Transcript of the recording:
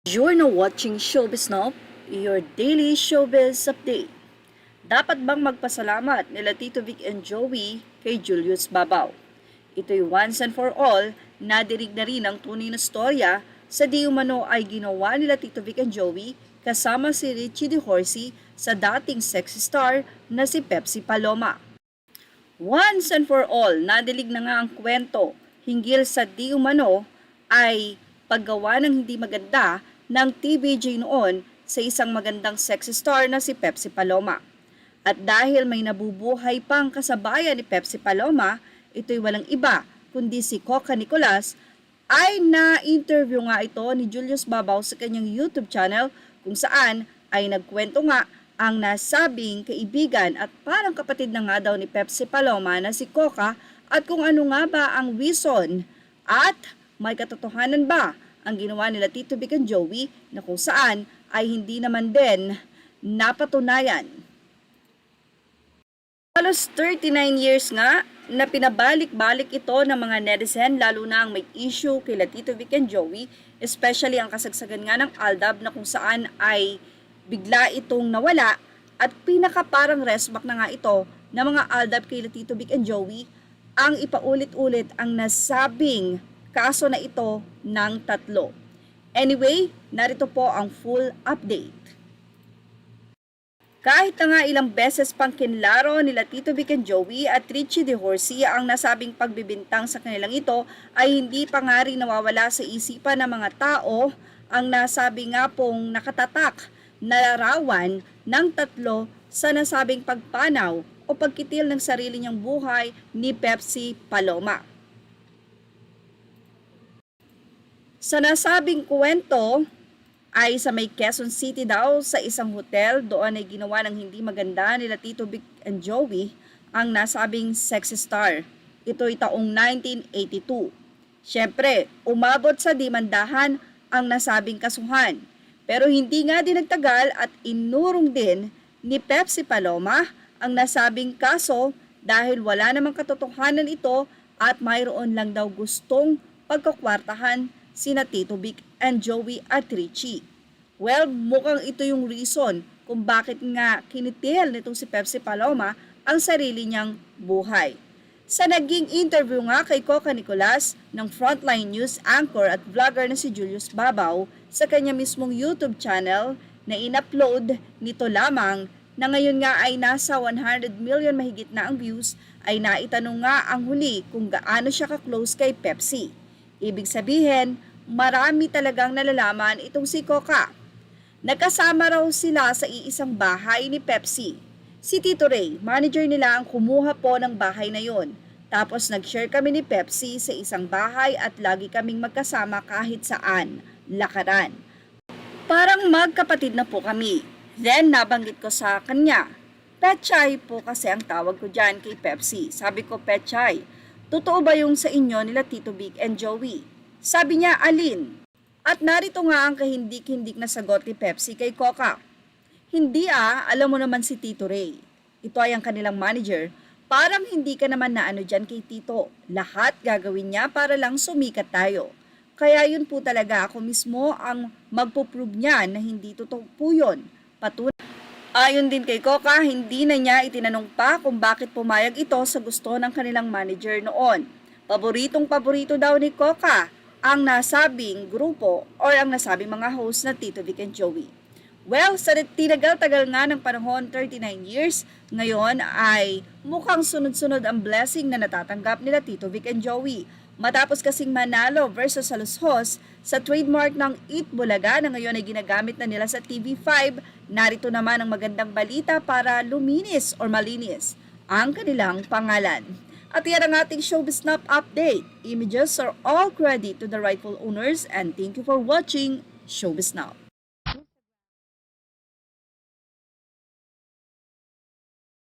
You're now watching Showbiz Now, your daily showbiz update. Dapat bang magpasalamat nila Tito Vic and Joey kay Julius Babaw? Ito'y once and for all, nadinig na rin ang tunay na storya sa di umano ay ginawa nila Tito Vic and Joey kasama si Richie De Horsey sa dating sexy star na si Pepsi Paloma. Once and for all, nadilig na nga ang kwento hinggil sa di umano ay paggawa ng hindi maganda ng TVJ noon sa isang magandang sexy star na si Pepsi Paloma. At dahil may nabubuhay pang kasabayan ni Pepsi Paloma, ito'y walang iba kundi si Coca Nicolas, ay na-interview nga ito ni Julius Babaw sa kanyang YouTube channel kung saan ay nagkwento nga ang nasabing kaibigan at parang kapatid na nga daw ni Pepsi Paloma na si Coca at kung ano nga ba ang reason at may katotohanan ba ang ginawa nila Tito Vic and Joey na kung saan ay hindi naman din napatunayan. Halos 39 years nga na pinabalik-balik ito ng mga netizen lalo na ang may issue kila Tito Vic and Joey, especially ang kasagsagan nga ng Aldab na kung saan ay bigla itong nawala at pinaka parang resback na nga ito ng mga Aldab kila Tito Vic and Joey ang ipaulit-ulit ang nasabing kaso na ito ng tatlo. Anyway, narito po ang full update. Kahit na nga ilang beses pang kinlaro nila Tito Vic and Joey at Richie De Horsey ang nasabing pagbibintang sa kanilang ito ay hindi pa nga rin nawawala sa isipan ng mga tao ang nasabi nga pong nakatatak na larawan ng tatlo sa nasabing pagpanaw o pagkitil ng sarili niyang buhay ni Pepsi Paloma. Sa nasabing kwento ay sa may Quezon City daw sa isang hotel, doon ay ginawa ng hindi maganda nila Tito Vic and Joey ang nasabing sexy star. Ito'y taong 1982. Siyempre, umabot sa dimandahan ang nasabing kasuhan. Pero hindi nga din nagtagal at inurong din ni Pepsi Paloma ang nasabing kaso dahil wala namang katotohanan ito at mayroon lang daw gustong pagkakwartahan sina Tito Vic and Joey at Richie. Well, mukhang ito yung reason kung bakit nga kinitil nitong si Pepsi Paloma ang sarili niyang buhay. Sa naging interview nga kay Coca Nicolas ng Frontline News anchor at vlogger na si Julius Babaw sa kanya mismong YouTube channel na in-upload nito lamang na ngayon nga ay nasa 100 million mahigit na ang views, ay naitanong nga ang huli kung gaano siya ka-close kay Pepsi. Ibig sabihin, marami talagang nalalaman itong si Coca. Nagkasama raw sila sa iisang bahay ni Pepsi. Si Tito Ray, manager nila ang kumuha po ng bahay na yon. Tapos nag-share kami ni Pepsi sa isang bahay at lagi kaming magkasama kahit saan, lakaran. Parang magkapatid na po kami. Then nabanggit ko sa kanya, Pechay po kasi ang tawag ko dyan kay Pepsi. Sabi ko, Pechay, totoo ba yung sa inyo nila Tito Vic and Joey? Sabi niya, alin? At narito nga ang kahindik-hindik na sagot ni Pepsi kay Coca. Hindi alam mo naman si Tito Ray. Ito ay ang kanilang manager. Parang hindi ka naman na ano dyan kay Tito. Lahat gagawin niya para lang sumikat tayo. Kaya yun po talaga ako mismo ang magpo-prove niya na hindi totoo po yun. Ayon din kay Coca, hindi na niya itinanong pa kung bakit pumayag ito sa gusto ng kanilang manager noon. Paboritong-paborito daw ni Coca ang nasabing grupo o ang nasabing mga host na Tito Vic and Joey. Well, sa tinagal-tagal nga ng panahon, 39 years, ngayon ay mukhang sunod-sunod ang blessing na natatanggap nila Tito Vic and Joey. Matapos kasing manalo versus Salushos sa trademark ng Eat Bulaga na ngayon ay ginagamit na nila sa TV5, narito naman ang magandang balita para luminis or malinis ang kanilang pangalan. At yan ang ating Showbiz Snap update. Images are all credit to the rightful owners and thank you for watching Showbiz Snap.